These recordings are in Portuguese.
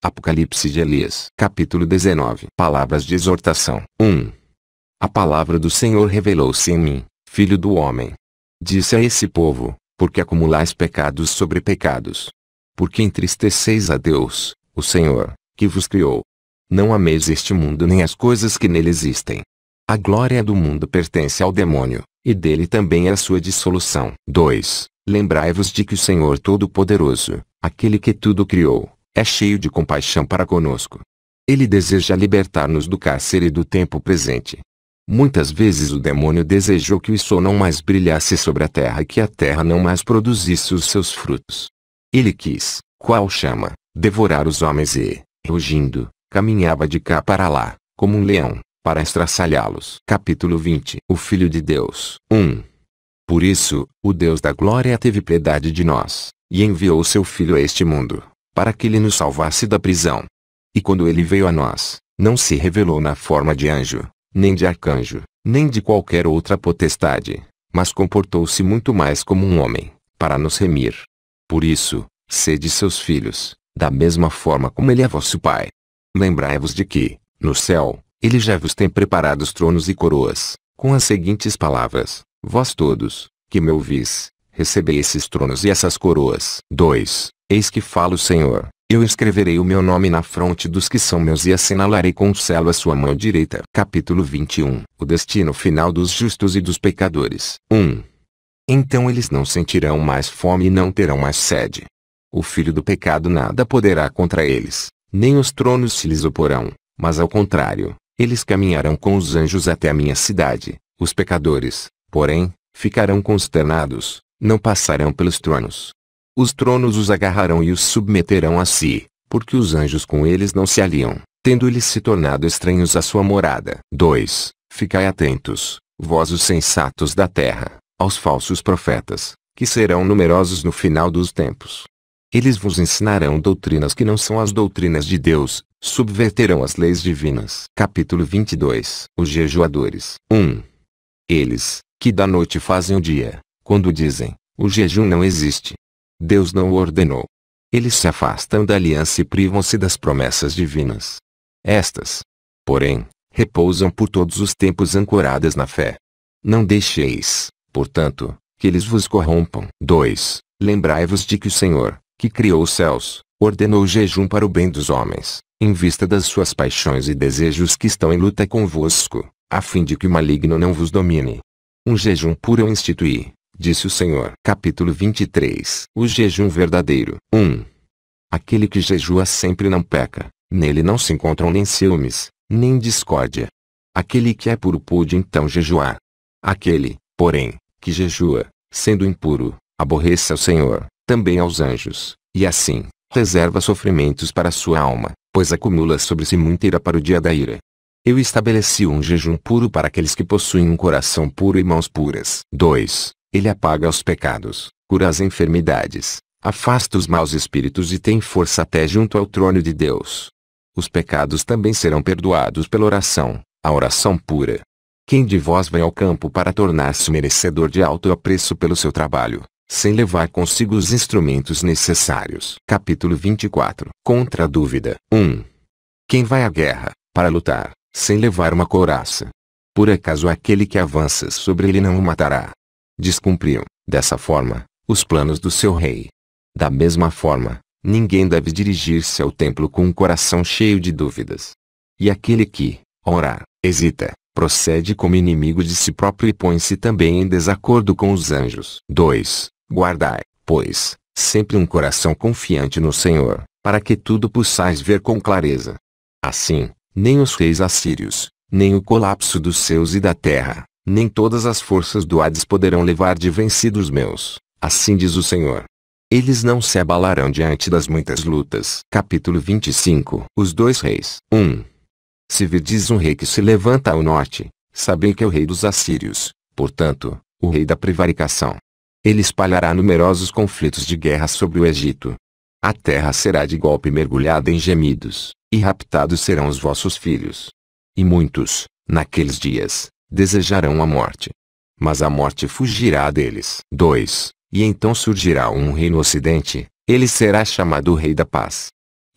Apocalipse de Elias. Capítulo 19. Palavras de exortação. 1. A palavra do Senhor revelou-se em mim, filho do homem. Disse a esse povo: porque acumulais pecados sobre pecados? Porque entristeceis a Deus, o Senhor, que vos criou? Não ameis este mundo nem as coisas que nele existem. A glória do mundo pertence ao demônio, e dele também é a sua dissolução. 2. Lembrai-vos de que o Senhor Todo-Poderoso, aquele que tudo criou, é cheio de compaixão para conosco. Ele deseja libertar-nos do cárcere do tempo presente. Muitas vezes o demônio desejou que o sol não mais brilhasse sobre a terra e que a terra não mais produzisse os seus frutos. Ele quis, qual chama, devorar os homens e, rugindo, caminhava de cá para lá, como um leão, para estraçalhá-los. Capítulo 20. O Filho de Deus. 1. Por isso, o Deus da glória teve piedade de nós, e enviou seu Filho a este mundo, para que ele nos salvasse da prisão. E quando ele veio a nós, não se revelou na forma de anjo, nem de arcanjo, nem de qualquer outra potestade, mas comportou-se muito mais como um homem, para nos remir. Por isso, sede seus filhos, da mesma forma como ele é vosso Pai. Lembrai-vos de que, no céu, ele já vos tem preparados tronos e coroas, com as seguintes palavras: vós todos, que me ouvis, recebei esses tronos e essas coroas. 2. Eis que fala o Senhor: eu escreverei o meu nome na fronte dos que são meus e assinalarei com o selo a sua mão direita. Capítulo 21. O destino final dos justos e dos pecadores. 1. Então eles não sentirão mais fome e não terão mais sede. O filho do pecado nada poderá contra eles, nem os tronos se lhes oporão, mas ao contrário, eles caminharão com os anjos até a minha cidade. Os pecadores, porém, ficarão consternados, não passarão pelos tronos. Os tronos os agarrarão e os submeterão a si, porque os anjos com eles não se aliam, tendo eles se tornado estranhos à sua morada. 2. Ficai atentos, vós os sensatos da terra, aos falsos profetas, que serão numerosos no final dos tempos. Eles vos ensinarão doutrinas que não são as doutrinas de Deus, subverterão as leis divinas. Capítulo 22. Os jejuadores. 1. Eles, que da noite fazem o dia, quando dizem: o jejum não existe. Deus não o ordenou. Eles se afastam da aliança e privam-se das promessas divinas. Estas, porém, repousam por todos os tempos ancoradas na fé. Não deixeis, portanto, que eles vos corrompam. 2. Lembrai-vos de que o Senhor, que criou os céus, ordenou o jejum para o bem dos homens, em vista das suas paixões e desejos que estão em luta convosco, a fim de que o maligno não vos domine. Um jejum puro eu instituí, disse o Senhor. Capítulo 23. O jejum verdadeiro. 1. Aquele que jejua sempre não peca, nele não se encontram nem ciúmes, nem discórdia. Aquele que é puro pôde então jejuar. Aquele, porém, que jejua, sendo impuro, aborrece ao Senhor, também aos anjos, e assim, reserva sofrimentos para a sua alma, pois acumula sobre si muita ira para o dia da ira. Eu estabeleci um jejum puro para aqueles que possuem um coração puro e mãos puras. 2. Ele apaga os pecados, cura as enfermidades, afasta os maus espíritos e tem força até junto ao trono de Deus. Os pecados também serão perdoados pela oração, a oração pura. Quem de vós vai ao campo para tornar-se merecedor de alto apreço pelo seu trabalho, sem levar consigo os instrumentos necessários? Capítulo 24. Contra a dúvida. 1. Quem vai à guerra, para lutar, sem levar uma couraça? Por acaso aquele que avança sobre ele não o matará? Descumpriam, dessa forma, os planos do seu rei. Da mesma forma, ninguém deve dirigir-se ao templo com um coração cheio de dúvidas. E aquele que, ao orar, hesita, procede como inimigo de si próprio e põe-se também em desacordo com os anjos. 2. Guardai, pois, sempre um coração confiante no Senhor, para que tudo possais ver com clareza. Assim, nem os reis assírios, nem o colapso dos céus e da terra, nem todas as forças do Hades poderão levar de vencidos meus, assim diz o Senhor. Eles não se abalarão diante das muitas lutas. Capítulo 25. Os dois reis. 1. Se virdes um rei que se levanta ao norte, sabei que é o rei dos assírios, portanto, o rei da prevaricação. Ele espalhará numerosos conflitos de guerra sobre o Egito. A terra será de golpe mergulhada em gemidos, e raptados serão os vossos filhos. E muitos, naqueles dias, desejarão a morte. Mas a morte fugirá deles. 2. E então surgirá um rei no ocidente, ele será chamado o Rei da Paz.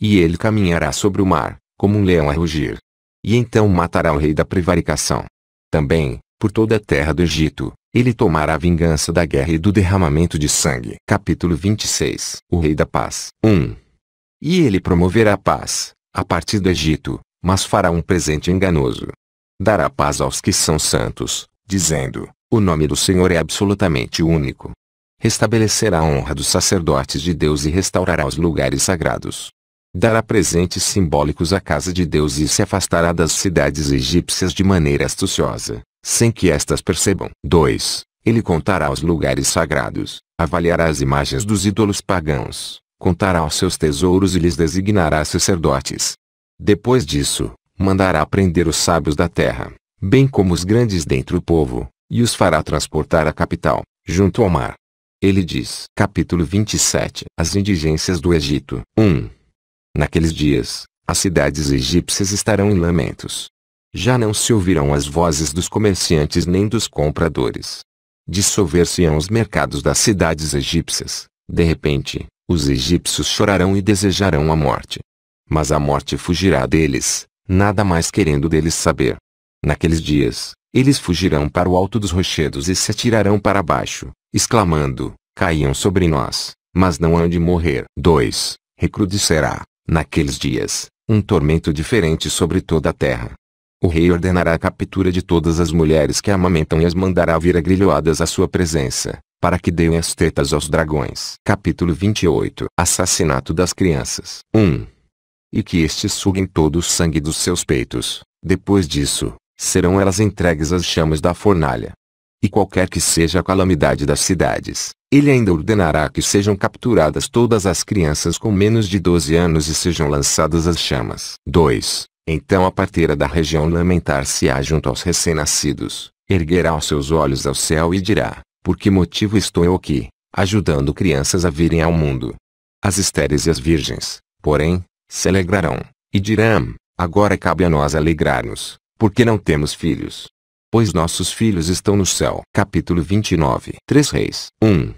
E ele caminhará sobre o mar, como um leão a rugir. E então matará o rei da prevaricação. Também, por toda a terra do Egito, ele tomará a vingança da guerra e do derramamento de sangue. Capítulo 26. O Rei da Paz. 1. E ele promoverá a paz, a partir do Egito, mas fará um presente enganoso. Dará paz aos que são santos, dizendo, o nome do Senhor é absolutamente único. Restabelecerá a honra dos sacerdotes de Deus e restaurará os lugares sagrados. Dará presentes simbólicos à casa de Deus e se afastará das cidades egípcias de maneira astuciosa, sem que estas percebam. 2. Ele contará os lugares sagrados, avaliará as imagens dos ídolos pagãos, contará os seus tesouros e lhes designará sacerdotes. Depois disso, mandará prender os sábios da terra, bem como os grandes dentre o povo, e os fará transportar à capital, junto ao mar. Ele diz. Capítulo 27. As indigências do Egito. 1. Naqueles dias, as cidades egípcias estarão em lamentos. Já não se ouvirão as vozes dos comerciantes nem dos compradores. Dissolver-se-ão os mercados das cidades egípcias. De repente, os egípcios chorarão e desejarão a morte. Mas a morte fugirá deles, nada mais querendo deles saber. Naqueles dias, eles fugirão para o alto dos rochedos e se atirarão para baixo, exclamando, caiam sobre nós, mas não hão de morrer. 2. Recrudescerá, naqueles dias, um tormento diferente sobre toda a terra. O rei ordenará a captura de todas as mulheres que amamentam e as mandará vir agrilhoadas à sua presença, para que deem as tetas aos dragões. Capítulo 28. Assassinato das crianças. 1. E que estes suguem todo o sangue dos seus peitos. Depois disso, serão elas entregues às chamas da fornalha. E qualquer que seja a calamidade das cidades, ele ainda ordenará que sejam capturadas todas as crianças com menos de 12 anos e sejam lançadas às chamas. 2. Então a parteira da região lamentar-se-á junto aos recém-nascidos, erguerá os seus olhos ao céu e dirá, por que motivo estou eu aqui, ajudando crianças a virem ao mundo? As estéreis e as virgens, porém, se alegrarão, e dirão, agora cabe a nós alegrar-nos, porque não temos filhos. Pois nossos filhos estão no céu. Capítulo 29. 3 Reis. 1.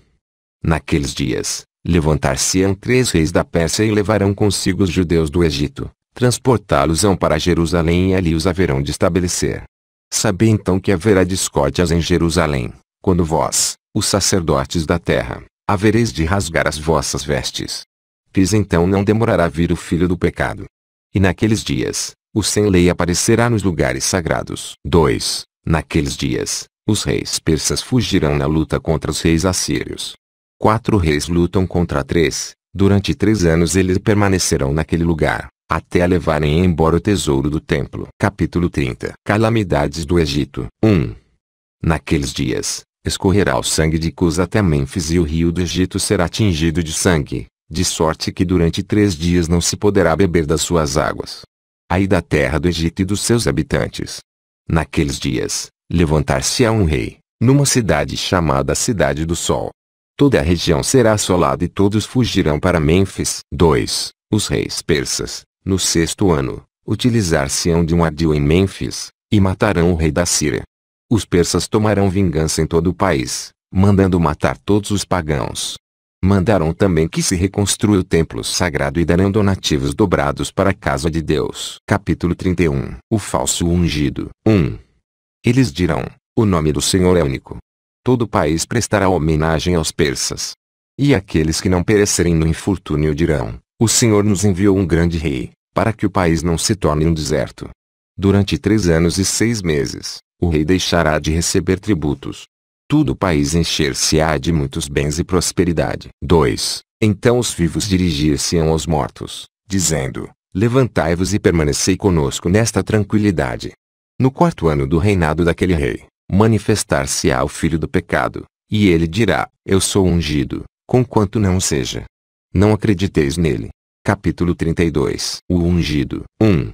Naqueles dias, levantar-se-ão 3 reis da Pérsia e levarão consigo os judeus do Egito, transportá-los-ão para Jerusalém e ali os haverão de estabelecer. Sabei então que haverá discórdias em Jerusalém, quando vós, os sacerdotes da terra, havereis de rasgar as vossas vestes. Pois então não demorará vir o filho do pecado. E naqueles dias, o sem-lei aparecerá nos lugares sagrados. 2. Naqueles dias, os reis persas fugirão na luta contra os reis assírios. 4 reis lutam contra 3, durante 3 anos eles permanecerão naquele lugar, até a levarem embora o tesouro do templo. Capítulo 30. Calamidades do Egito. 1. Naqueles dias, escorrerá o sangue de Cus até Mênfis e o rio do Egito será tingido de sangue, de sorte que durante 3 dias não se poderá beber das suas águas. Aí da terra do Egito e dos seus habitantes. Naqueles dias, levantar-se-á um rei, numa cidade chamada Cidade do Sol. Toda a região será assolada e todos fugirão para Mênfis. 2. Os reis persas, no 6º ano, utilizar-se-ão de um ardil em Mênfis, e matarão o rei da Síria. Os persas tomarão vingança em todo o país, mandando matar todos os pagãos. Mandarão também que se reconstrua o templo sagrado e darão donativos dobrados para a casa de Deus. Capítulo 31. O falso ungido. 1. Eles dirão, o nome do Senhor é único. Todo o país prestará homenagem aos persas. E aqueles que não perecerem no infortúnio dirão, o Senhor nos enviou um grande rei, para que o país não se torne um deserto. Durante 3 anos e 6 meses, o rei deixará de receber tributos. Todo o país encher-se-á de muitos bens e prosperidade. 2. Então os vivos dirigir-se-ão aos mortos, dizendo, levantai-vos e permanecei conosco nesta tranquilidade. No 4º ano do reinado daquele rei, manifestar-se-á o filho do pecado, e ele dirá, eu sou ungido, conquanto não seja. Não acrediteis nele. Capítulo 32. O ungido. 1.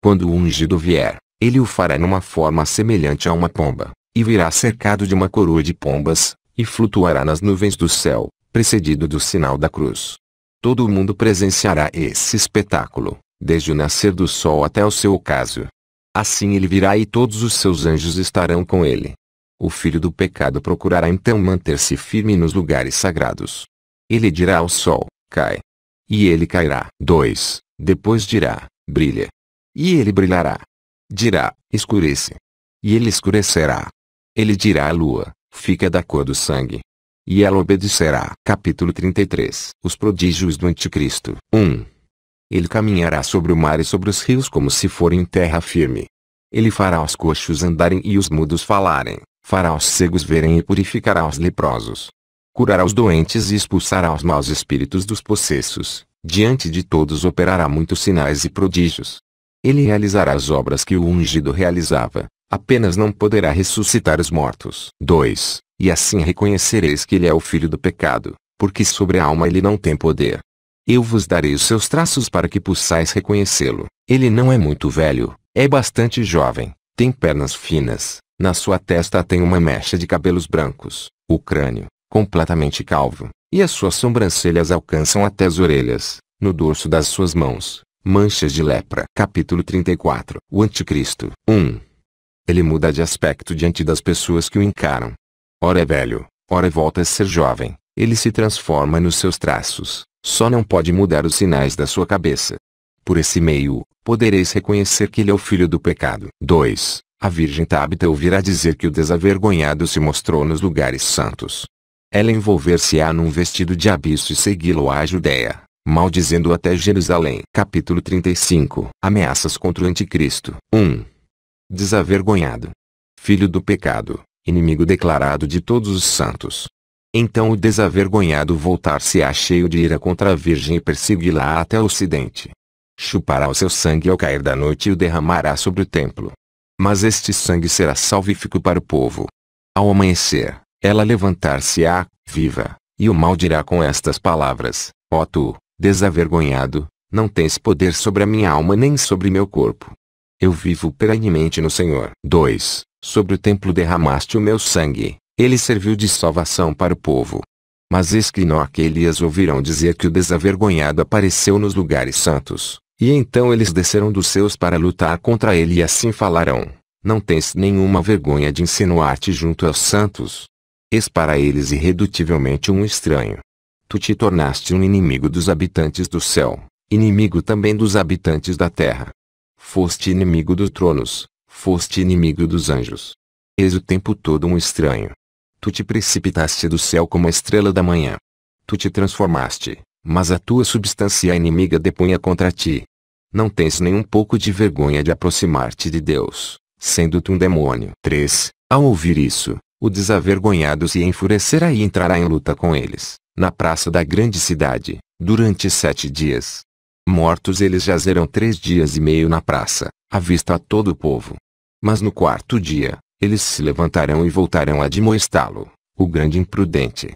Quando o ungido vier, ele o fará numa forma semelhante a uma pomba, e virá cercado de uma coroa de pombas, e flutuará nas nuvens do céu, precedido do sinal da cruz. Todo o mundo presenciará esse espetáculo, desde o nascer do sol até o seu ocaso. Assim ele virá e todos os seus anjos estarão com ele. O filho do pecado procurará então manter-se firme nos lugares sagrados. Ele dirá ao sol, cai. e ele cairá. 2. Depois dirá, brilha, e ele brilhará. Dirá, escurece, e ele escurecerá. Ele dirá à lua, fica da cor do sangue, e ela obedecerá. Capítulo 33. Os prodígios do Anticristo. 1. Ele caminhará sobre o mar e sobre os rios como se for em terra firme. Ele fará os coxos andarem e os mudos falarem, fará os cegos verem e purificará os leprosos. Curará os doentes e expulsará os maus espíritos dos possessos. Diante de todos operará muitos sinais e prodígios. Ele realizará as obras que o ungido realizava, apenas não poderá ressuscitar os mortos. 2. E assim reconhecereis que ele é o filho do pecado, porque sobre a alma ele não tem poder. Eu vos darei os seus traços para que possais reconhecê-lo. Ele não é muito velho, é bastante jovem, tem pernas finas, na sua testa tem uma mecha de cabelos brancos, o crânio, completamente calvo, e as suas sobrancelhas alcançam até as orelhas, no dorso das suas mãos, manchas de lepra. Capítulo 34. O Anticristo. 1. Ele muda de aspecto diante das pessoas que o encaram. Ora é velho, ora volta a ser jovem, ele se transforma nos seus traços, só não pode mudar os sinais da sua cabeça. Por esse meio, podereis reconhecer que ele é o filho do pecado. 2. A Virgem Tábita ouvirá dizer que o desavergonhado se mostrou nos lugares santos. Ela envolver-se-á num vestido de abisso e segui-lo à Judéia, maldizendo até Jerusalém. Capítulo 35. Ameaças contra o Anticristo. 1. Desavergonhado, filho do pecado, inimigo declarado de todos os santos. Então o desavergonhado voltar-se-á cheio de ira contra a Virgem e persegui-la até o ocidente. Chupará o seu sangue ao cair da noite e o derramará sobre o templo. Mas este sangue será salvífico para o povo. Ao amanhecer, ela levantar-se-á, viva, e o maldirá com estas palavras: ó tu, desavergonhado, não tens poder sobre a minha alma nem sobre meu corpo. Eu vivo perenemente no Senhor. 2. Sobre o templo derramaste o meu sangue, ele serviu de salvação para o povo. Mas eis que Enoque e Elias ouvirão dizer que o desavergonhado apareceu nos lugares santos, e então eles desceram dos céus para lutar contra ele e assim falarão: não tens nenhuma vergonha de insinuar-te junto aos santos? És para eles irredutivelmente um estranho. Tu te tornaste um inimigo dos habitantes do céu, inimigo também dos habitantes da terra. Foste inimigo dos tronos, foste inimigo dos anjos. És o tempo todo um estranho. Tu te precipitaste do céu como a estrela da manhã. Tu te transformaste, mas a tua substância inimiga depunha contra ti. Não tens nem um pouco de vergonha de aproximar-te de Deus, sendo tu um demônio. 3. Ao ouvir isso, o desavergonhado se enfurecerá e entrará em luta com eles, na praça da grande cidade, durante 7 dias. Mortos eles jazerão 3 dias e meio na praça, à vista a todo o povo. Mas no 4º dia, eles se levantarão e voltarão a admoestá-lo, o grande imprudente.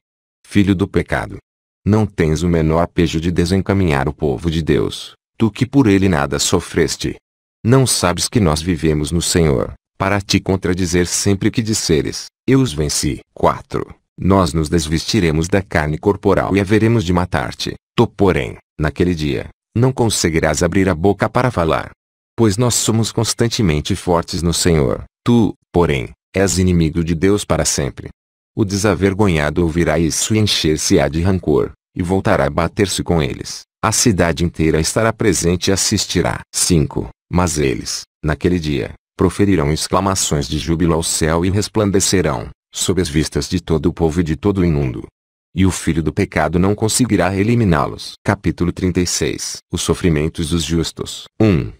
Filho do pecado. Não tens o menor pejo de desencaminhar o povo de Deus, tu que por ele nada sofreste. Não sabes que nós vivemos no Senhor, para te contradizer sempre que disseres, eu os venci. 4. Nós nos desvestiremos da carne corporal e haveremos de matar-te. Tu, porém, naquele dia, não conseguirás abrir a boca para falar. Pois nós somos constantemente fortes no Senhor. Tu, porém, és inimigo de Deus para sempre. O desavergonhado ouvirá isso e encher-se-á de rancor, e voltará a bater-se com eles. A cidade inteira estará presente e assistirá. 5. Mas eles, naquele dia, proferirão exclamações de júbilo ao céu e resplandecerão, sob as vistas de todo o povo e de todo o imundo. E o filho do pecado não conseguirá eliminá-los. Capítulo 36. Os sofrimentos dos justos. 1.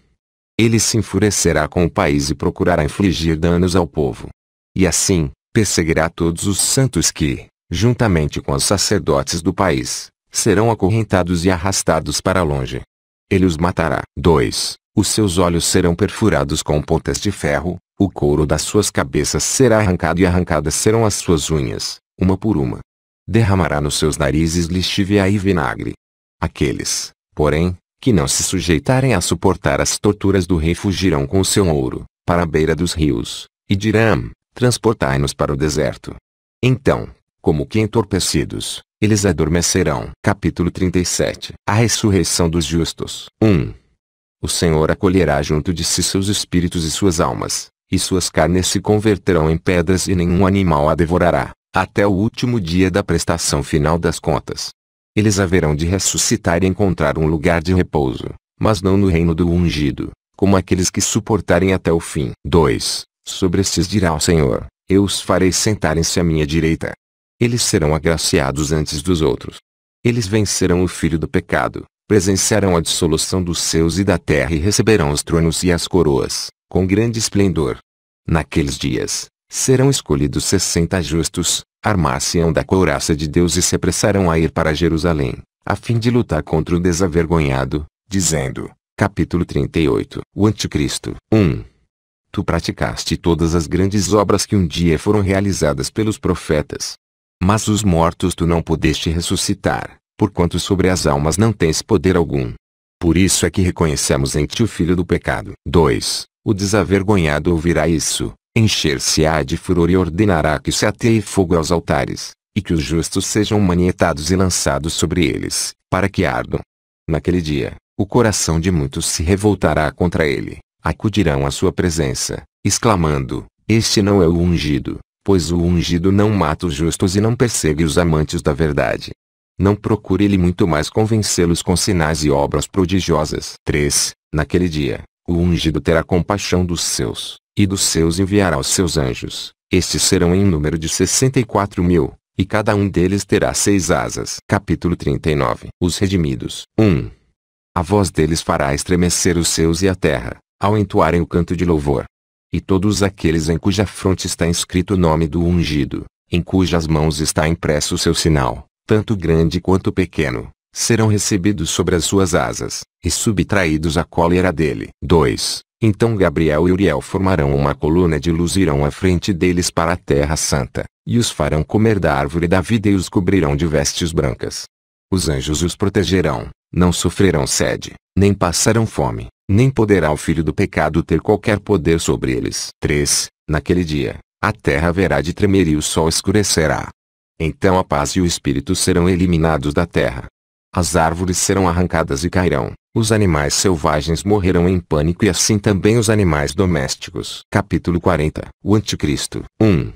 Ele se enfurecerá com o país e procurará infligir danos ao povo. E assim, perseguirá todos os santos que, juntamente com os sacerdotes do país, serão acorrentados e arrastados para longe. Ele os matará. 2. Os seus olhos serão perfurados com pontas de ferro, o couro das suas cabeças será arrancado e arrancadas serão as suas unhas, uma por uma. Derramará nos seus narizes lixívia e vinagre. Aqueles, porém, que não se sujeitarem a suportar as torturas do rei fugirão com o seu ouro, para a beira dos rios, e dirão, transportai-nos para o deserto. Então, como que entorpecidos, eles adormecerão. Capítulo 37. A ressurreição dos justos. 1. O Senhor acolherá junto de si seus espíritos e suas almas, e suas carnes se converterão em pedras e nenhum animal a devorará, até o último dia da prestação final das contas. Eles haverão de ressuscitar e encontrar um lugar de repouso, mas não no reino do ungido, como aqueles que suportarem até o fim. 2. Sobre estes dirá o Senhor: eu os farei sentarem-se à minha direita. Eles serão agraciados antes dos outros. Eles vencerão o filho do pecado, presenciarão a dissolução dos céus e da terra e receberão os tronos e as coroas, com grande esplendor. Naqueles dias, serão escolhidos 60 justos, armar-se-ão da couraça de Deus e se apressarão a ir para Jerusalém, a fim de lutar contra o desavergonhado, dizendo, capítulo 38, o Anticristo. 1. Tu praticaste todas as grandes obras que um dia foram realizadas pelos profetas. Mas os mortos tu não pudeste ressuscitar, porquanto sobre as almas não tens poder algum. Por isso é que reconhecemos em ti o filho do pecado. 2. O desavergonhado ouvirá isso, encher-se-á de furor e ordenará que se ateie fogo aos altares, e que os justos sejam manietados e lançados sobre eles, para que ardam. Naquele dia, o coração de muitos se revoltará contra ele, acudirão à sua presença, exclamando: este não é o ungido, pois o ungido não mata os justos e não persegue os amantes da verdade. Não procure ele muito mais convencê-los com sinais e obras prodigiosas. 3. Naquele dia, o ungido terá compaixão dos seus, e dos seus enviará os seus anjos. Estes serão em número de 64.000, e cada um deles terá 6 asas. Capítulo 39. Os redimidos. 1. A voz deles fará estremecer os céus e a terra, ao entoarem o canto de louvor. E todos aqueles em cuja fronte está inscrito o nome do ungido, em cujas mãos está impresso o seu sinal, tanto grande quanto pequeno, serão recebidos sobre as suas asas, e subtraídos à cólera dele. 2. Então Gabriel e Uriel formarão uma coluna de luz e irão à frente deles para a terra santa, e os farão comer da árvore da vida e os cobrirão de vestes brancas. Os anjos os protegerão, não sofrerão sede, nem passarão fome, nem poderá o filho do pecado ter qualquer poder sobre eles. 3. Naquele dia, a terra haverá de tremer e o sol escurecerá. Então a paz e o espírito serão eliminados da terra. As árvores serão arrancadas e cairão, os animais selvagens morrerão em pânico e assim também os animais domésticos. Capítulo 40. O Anticristo. 1.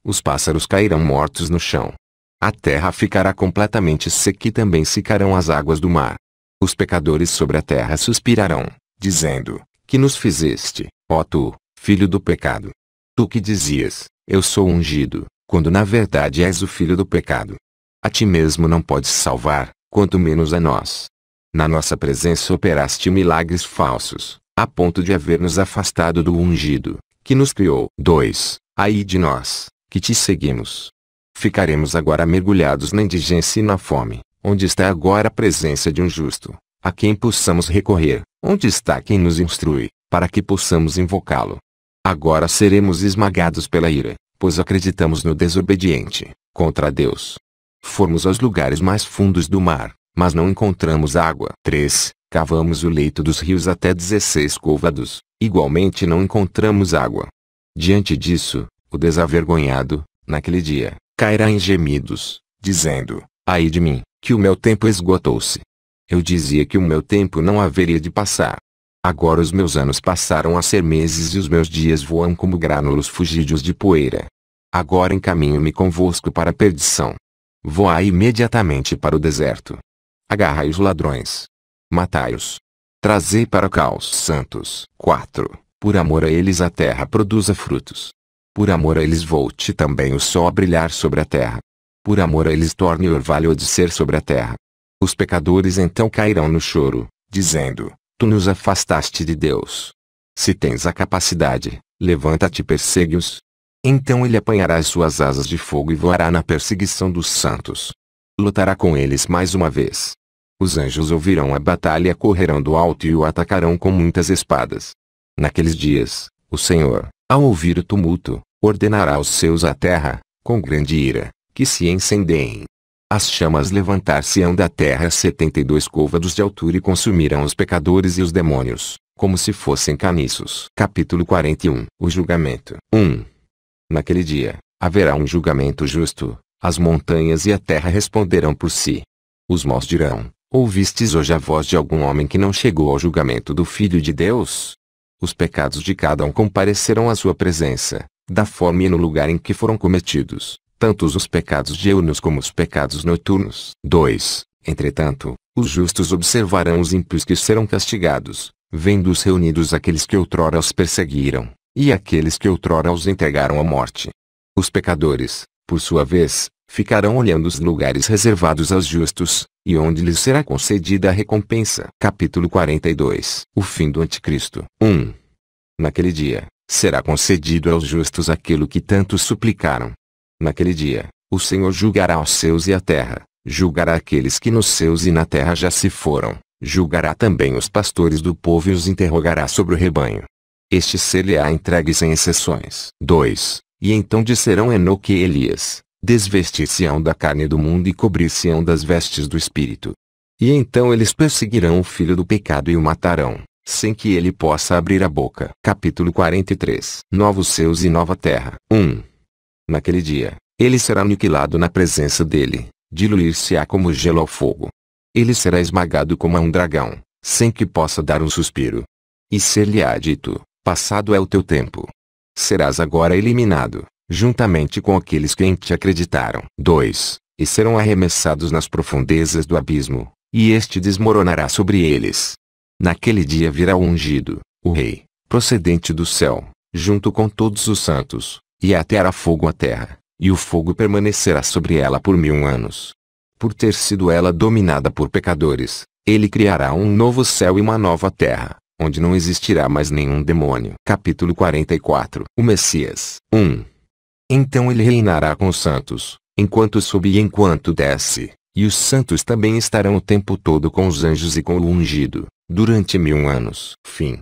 Os pássaros cairão mortos no chão. A terra ficará completamente seca e também secarão as águas do mar. Os pecadores sobre a terra suspirarão, dizendo: que nos fizeste, ó tu, filho do pecado? Tu que dizias: eu sou ungido, quando na verdade és o filho do pecado. A ti mesmo não podes salvar, quanto menos a nós. Na nossa presença operaste milagres falsos, a ponto de haver-nos afastado do ungido, que nos criou. 2. Ai de nós, que te seguimos. Ficaremos agora mergulhados na indigência e na fome. Onde está agora a presença de um justo, a quem possamos recorrer? Onde está quem nos instrui, para que possamos invocá-lo? Agora seremos esmagados pela ira, pois acreditamos no desobediente, contra Deus. Fomos aos lugares mais fundos do mar, mas não encontramos água. 3. Cavamos o leito dos rios até 16 côvados, igualmente não encontramos água. Diante disso, o desavergonhado, naquele dia, cairá em gemidos, dizendo: ai de mim, que o meu tempo esgotou-se. Eu dizia que o meu tempo não haveria de passar. Agora os meus anos passaram a ser meses e os meus dias voam como grânulos fugídios de poeira. Agora encaminho-me convosco para a perdição. Voai imediatamente para o deserto. Agarrai os ladrões. Matai-os. Trazei para cá os santos. 4. Por amor a eles a terra produza frutos. Por amor a eles volte também o sol a brilhar sobre a terra. Por amor a eles torne o orvalho a descer sobre a terra. Os pecadores então cairão no choro, dizendo: tu nos afastaste de Deus. Se tens a capacidade, levanta-te e persegue-os. Então ele apanhará as suas asas de fogo e voará na perseguição dos santos. Lutará com eles mais uma vez. Os anjos ouvirão a batalha e correrão do alto e o atacarão com muitas espadas. Naqueles dias, o Senhor, ao ouvir o tumulto, ordenará aos seus a terra, com grande ira, que se incendiem. As chamas levantar-se-ão da terra a 72 côvados de altura e consumirão os pecadores e os demônios, como se fossem caniços. Capítulo 41. O julgamento. 1. Naquele dia, haverá um julgamento justo, as montanhas e a terra responderão por si. Os maus dirão: ouvistes hoje a voz de algum homem que não chegou ao julgamento do Filho de Deus? Os pecados de cada um comparecerão à sua presença, da forma e no lugar em que foram cometidos, tanto os pecados diurnos como os pecados noturnos. 2. Entretanto, os justos observarão os ímpios que serão castigados, vendo-os reunidos aqueles que outrora os perseguiram, e aqueles que outrora os entregaram à morte. Os pecadores, por sua vez, ficarão olhando os lugares reservados aos justos, e onde lhes será concedida a recompensa. Capítulo 42. O fim do Anticristo. 1. Naquele dia, será concedido aos justos aquilo que tantos suplicaram. Naquele dia, o Senhor julgará os céus e a terra, julgará aqueles que nos céus e na terra já se foram, julgará também os pastores do povo e os interrogará sobre o rebanho. Este ser-lhe-á entregue sem exceções. 2. E então disserão Enoque e Elias, desvestir-se-ão da carne do mundo e cobrir-se-ão das vestes do Espírito. E então eles perseguirão o filho do pecado e o matarão, sem que ele possa abrir a boca. Capítulo 43. Novos céus e nova terra. 1. Naquele dia, ele será aniquilado na presença dele, diluir-se-á como gelo ao fogo. Ele será esmagado como a um dragão, sem que possa dar um suspiro. E ser-lhe-á dito, passado é o teu tempo. Serás agora eliminado, juntamente com aqueles que em ti acreditaram. 2. E serão arremessados nas profundezas do abismo, e este desmoronará sobre eles. Naquele dia virá o ungido, o Rei, procedente do céu, junto com todos os santos, e ateará fogo à terra, e o fogo permanecerá sobre ela por 1000 anos. Por ter sido ela dominada por pecadores, ele criará um novo céu e uma nova terra, onde não existirá mais nenhum demônio. Capítulo 44. O Messias. 1. Então ele reinará com os santos, enquanto sobe e enquanto desce, e os santos também estarão o tempo todo com os anjos e com o ungido, durante 1000 anos. Fim.